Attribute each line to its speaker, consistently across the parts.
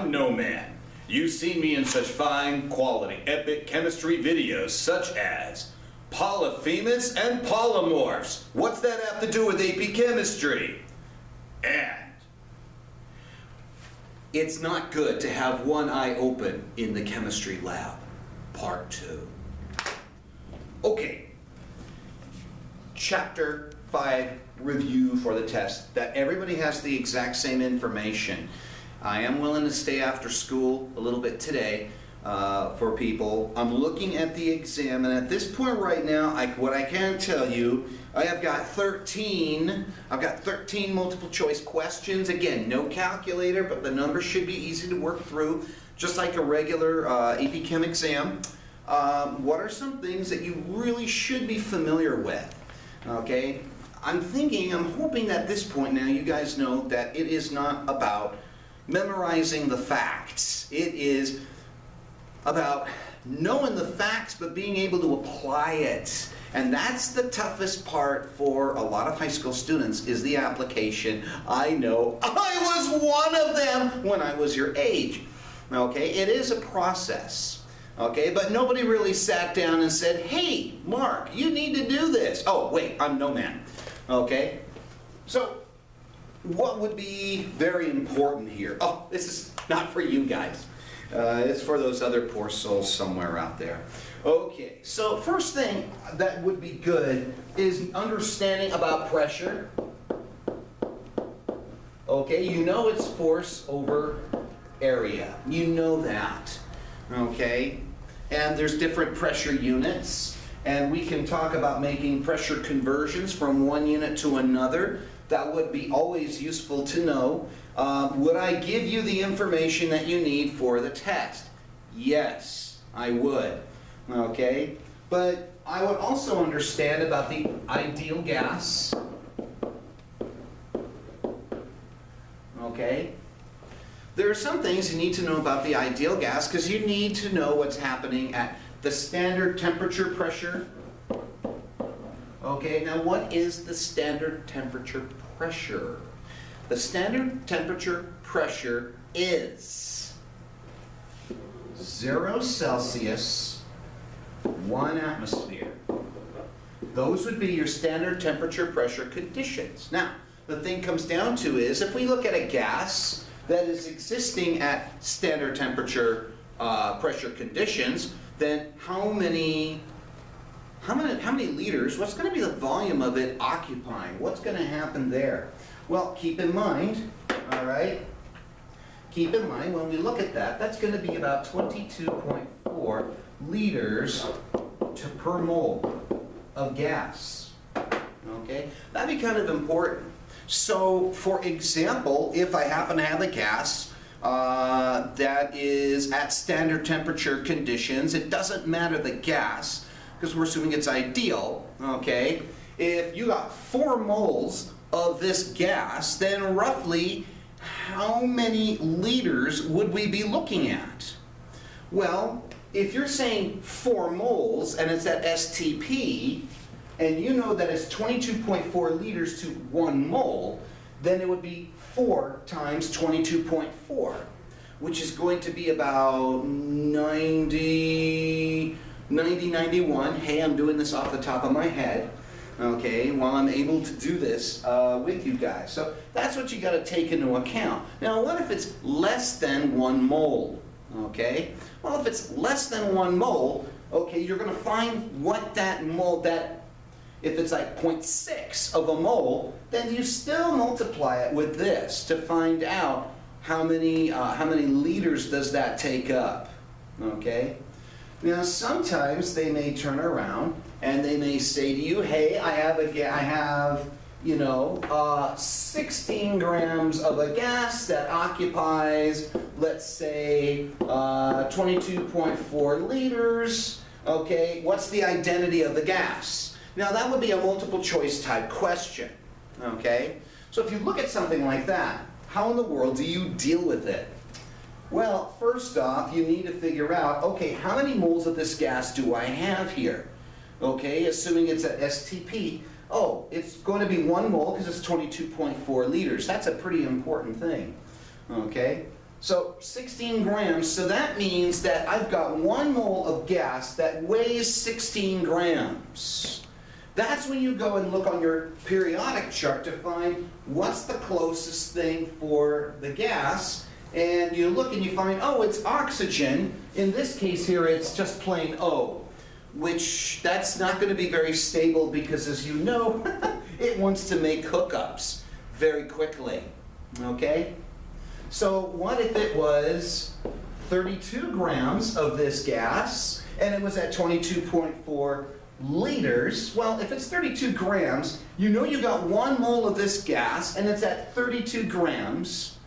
Speaker 1: I'm no man. You've seen me in such fine quality epic chemistry videos such as polyphemus and polymorphs. What's that have to do with AP Chemistry? And it's not good to have one eye open in the chemistry lab. Part 2. Okay. Chapter 5 review for the test. That everybody has the exact same information. I am willing to stay after school a little bit today for people. I'm looking at the exam, and at this point right now, what I can tell you, I have got 13. I've got 13 multiple choice questions. Again, no calculator, but the numbers should be easy to work through, just like a regular AP Chem exam. What are some things that you really should be familiar with? Okay, I'm hoping that at this point now you guys know that it is not about memorizing the facts. It is about knowing the facts but being able to apply it. And that's the toughest part for a lot of high school students, is the application. I know I was one of them when I was your age. Okay, it is a process. Okay, but nobody really sat down and said, hey, Mark, you need to do this. Oh, wait, I'm no man. Okay, so what would be very important here? Oh, this is not for you guys. It's for those other poor souls somewhere out there. Okay, so first thing that would be good is understanding about pressure. Okay, you know it's force over area. You know that. Okay, and there's different pressure units, and we can talk about making pressure conversions from one unit to another. That would be always useful to know. Would I give you the information that you need for the test? Yes, I would. Okay, but I would also understand about the ideal gas. Okay, there are some things you need to know about the ideal gas because you need to know what's happening at the standard temperature pressure. Okay, now what is the standard temperature pressure? The standard temperature pressure is 0 Celsius, 1 atmosphere. Those would be your standard temperature pressure conditions. Now, the thing comes down to is, if we look at a gas that is existing at standard temperature pressure conditions, then how many liters, what's going to be the volume of it occupying? What's going to happen there? Well, keep in mind, all right, keep in mind when we look at that, that's going to be about 22.4 liters per mole of gas. Okay, that'd be kind of important. So, for example, if I happen to have a gas that is at standard temperature conditions, it doesn't matter the gas, because we're assuming it's ideal, okay? If you got 4 moles of this gas, then roughly how many liters would we be looking at? Well, if you're saying 4 moles and it's at STP, and you know that it's 22.4 liters to 1 mole, then it would be 4 times 22.4, which is going to be about 91. Hey, I'm doing this off the top of my head, okay, while I'm able to do this with you guys. So that's what you got to take into account. Now, what if it's less than 1 mole? Okay, well, if it's less than 1 mole, okay, you're going to find what that mole, if it's like 0.6 of a mole, then you still multiply it with this to find out how many liters does that take up. Okay. Now, sometimes they may turn around and they may say to you, "Hey, I have 16 grams of a gas that occupies, let's say, 22.4 liters. Okay, what's the identity of the gas?" Now, that would be a multiple choice type question. Okay, so if you look at something like that, how in the world do you deal with it? Well, first off, you need to figure out, okay, how many moles of this gas do I have here? Okay, assuming it's at STP, oh, it's going to be 1 mole because it's 22.4 liters. That's a pretty important thing. Okay, So 16 grams, so that means that I've got 1 mole of gas that weighs 16 grams. That's when you go and look on your periodic chart to find what's the closest thing for the gas. And you look and you find, oh, it's oxygen. In this case here, it's just plain O, which that's not going to be very stable because, as you know, it wants to make hookups very quickly. Okay? So what if it was 32 grams of this gas and it was at 22.4 liters? Well, if it's 32 grams, you know you got 1 mole of this gas and it's at 32 grams.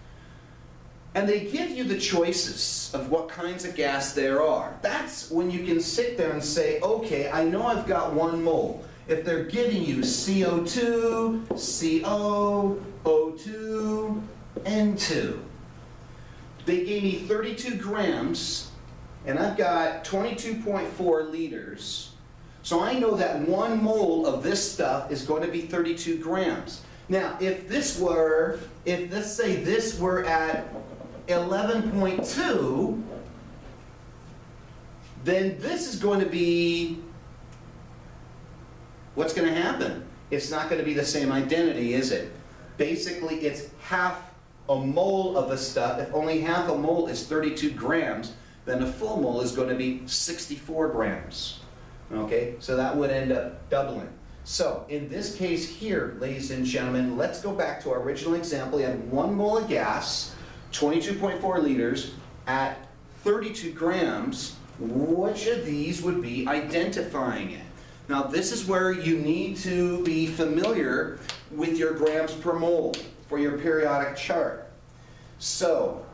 Speaker 1: And they give you the choices of what kinds of gas there are. That's when you can sit there and say, okay, I know I've got 1 mole. If they're giving you CO2, CO, O2, N2. They gave me 32 grams, and I've got 22.4 liters. So I know that 1 mole of this stuff is going to be 32 grams. Now, if let's say this were at 11.2, then this is going to be, what's going to happen? It's not going to be the same identity, is it? Basically, it's half a mole of the stuff. If only half a mole is 32 grams, then a full mole is going to be 64 grams. Okay, so that would end up doubling. So in this case here, ladies and gentlemen, let's go back to our original example. We had 1 mole of gas, 22.4 liters, at 32 grams. Which of these would be identifying it? Now this is where you need to be familiar with your grams per mole for your periodic chart. So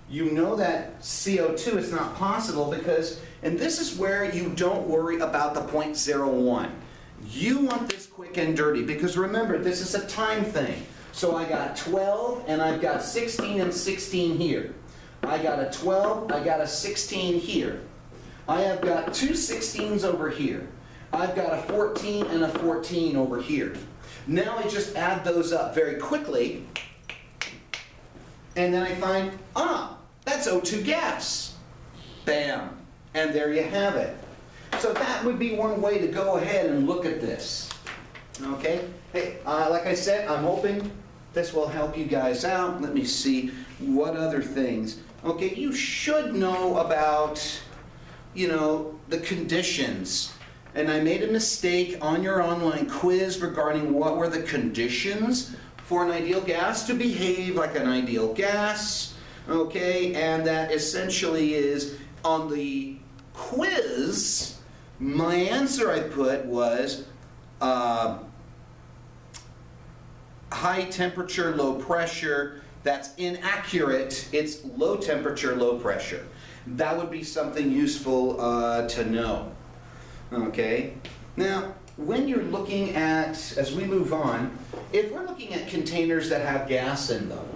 Speaker 1: you know that CO2 is not possible because, and this is where you don't worry about the 0.01. You want this quick and dirty because remember, this is a time thing. So I got 12 and I've got 16 and 16 here. I got a 12, I got a 16 here. I have got 2 16s over here. I've got a 14 and a 14 over here. Now I just add those up very quickly, and then I find, that's O2 gas. Bam. And there you have it. So that would be one way to go ahead and look at this. Okay? Hey, like I said, I'm hoping this will help you guys out. Let me see what other things. Okay, you should know about, the conditions. And I made a mistake on your online quiz regarding what were the conditions for an ideal gas to behave like an ideal gas. Okay, and that essentially is on the quiz, my answer I put was high temperature, low pressure. That's inaccurate. It's low temperature, low pressure. That would be something useful to know. Okay, now when you're looking at, as we move on, if we're looking at containers that have gas in them,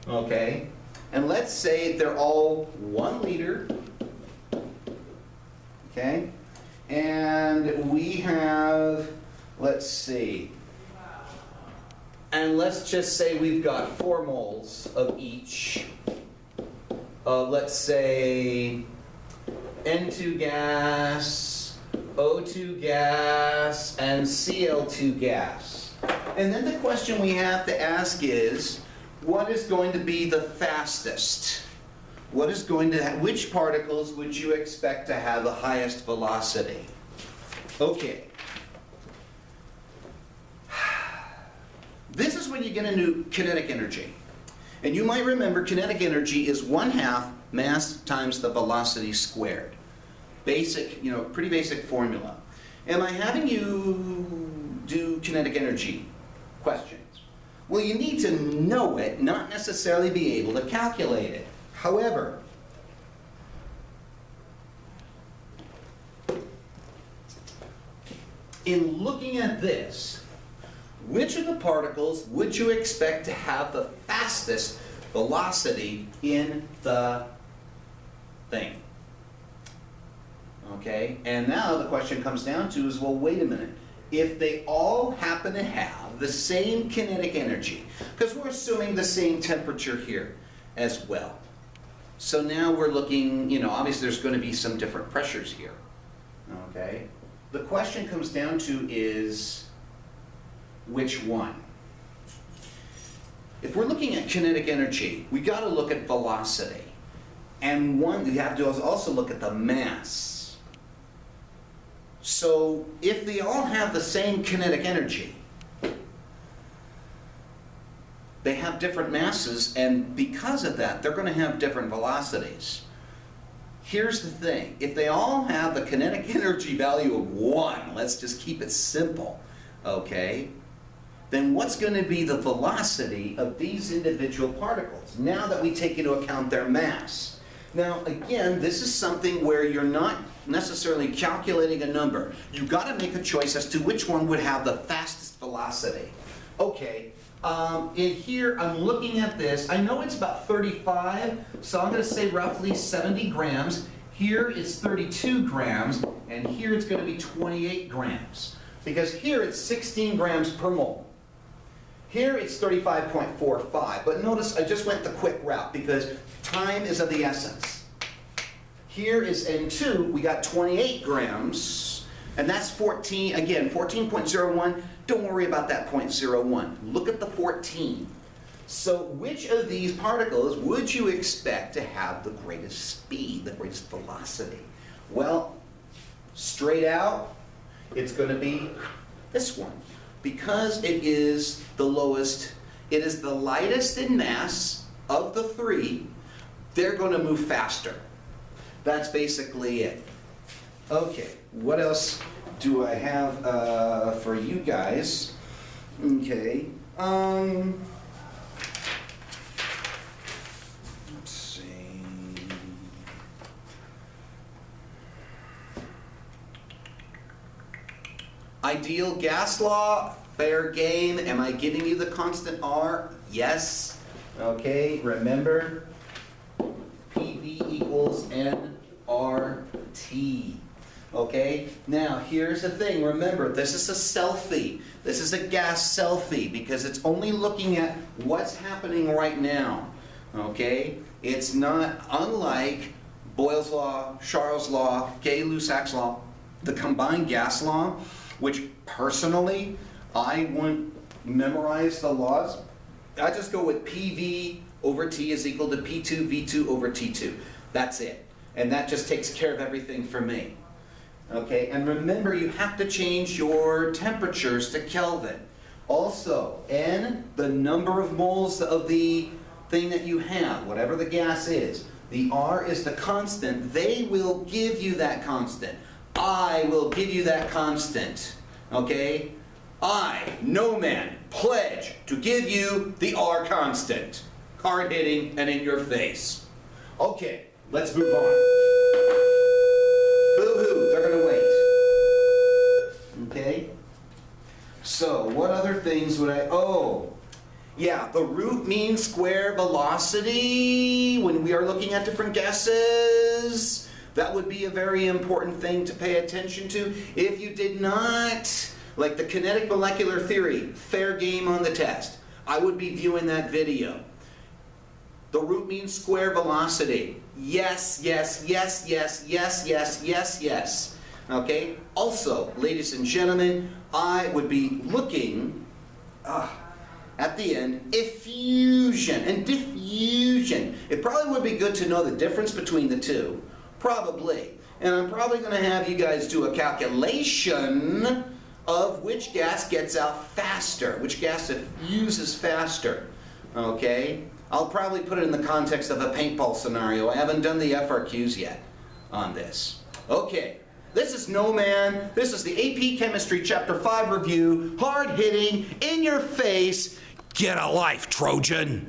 Speaker 1: okay, and let's say they're all 1 liter, okay, and we have, let's see, and let's just say we've got 4 moles of each, let's say N2 gas, O2 gas, and Cl2 gas. And then the question we have to ask is, what is going to be the fastest? Which particles would you expect to have the highest velocity? Okay. This is when you get into kinetic energy. And you might remember kinetic energy is 1/2 mass times the velocity squared. Basic, pretty basic formula. Am I having you do kinetic energy questions? Well, you need to know it, not necessarily be able to calculate it. However, in looking at this, which of the particles would you expect to have the fastest velocity in the thing? Okay, and now the question comes down to is, well, wait a minute. if they all happen to have the same kinetic energy, because we're assuming the same temperature here as well. So now we're looking, you know, obviously there's going to be some different pressures here. Okay? The question comes down to is which one? If we're looking at kinetic energy, we got to look at velocity. And one, we have to also look at the mass. So if they all have the same kinetic energy, they have different masses, and because of that, they're going to have different velocities. Here's the thing. If they all have the kinetic energy value of 1, let's just keep it simple, okay? Then what's going to be the velocity of these individual particles, now that we take into account their mass? Now, again, this is something where you're not necessarily calculating a number. You've got to make a choice as to which one would have the fastest velocity. Okay, in here, I'm looking at this. I know it's about 35, so I'm going to say roughly 70 grams. Here it's 32 grams, and here it's going to be 28 grams. Because here it's 16 grams per mole. Here it's 35.45, but notice I just went the quick route because time is of the essence. Here is N2, we got 28 grams, and that's 14, again, 14.01. Don't worry about that 0.01. Look at the 14. So which of these particles would you expect to have the greatest speed, the greatest velocity? Well, straight out, it's going to be this one. Because it is the lowest, it is the lightest in mass of the three, they're going to move faster. That's basically it. Okay, what else do I have for you guys? Okay, let's see. Ideal gas law, fair game. Am I giving you the constant R? Yes. Okay, remember, PV equals nRT. Okay, now here's the thing. Remember, this is a selfie. This is a gas selfie because it's only looking at what's happening right now. Okay, it's not unlike Boyle's law, Charles' law, Gay-Lussac's law, the combined gas law, which personally, I wouldn't memorize the laws. I just go with PV over T is equal to P2 V2 over T2. That's it. And that just takes care of everything for me. Okay, and remember, you have to change your temperatures to Kelvin. Also, N, the number of moles of the thing that you have, whatever the gas is. The R is the constant. They will give you that constant. I will give you that constant. Okay? I, no man, pledge to give you the R constant. Hard hitting and in your face. Okay, let's move on. Boo-hoo, they're going to wait. Okay? So, what other things would I... Oh, yeah, the root mean square velocity when we are looking at different gases. That would be a very important thing to pay attention to. If you did not, like the kinetic molecular theory, fair game on the test, I would be viewing that video. The root mean square velocity. Yes, yes, yes, yes, yes, yes, yes, yes. Okay? Also, ladies and gentlemen, I would be looking at the end, effusion and diffusion. It probably would be good to know the difference between the two. Probably. And I'm probably going to have you guys do a calculation of which gas gets out faster, which gas diffuses faster. Okay? I'll probably put it in the context of a paintball scenario. I haven't done the FRQs yet on this. Okay. This is No Man. This is the AP Chemistry Chapter 5 review. Hard hitting, in your face. Get a life, Trojan.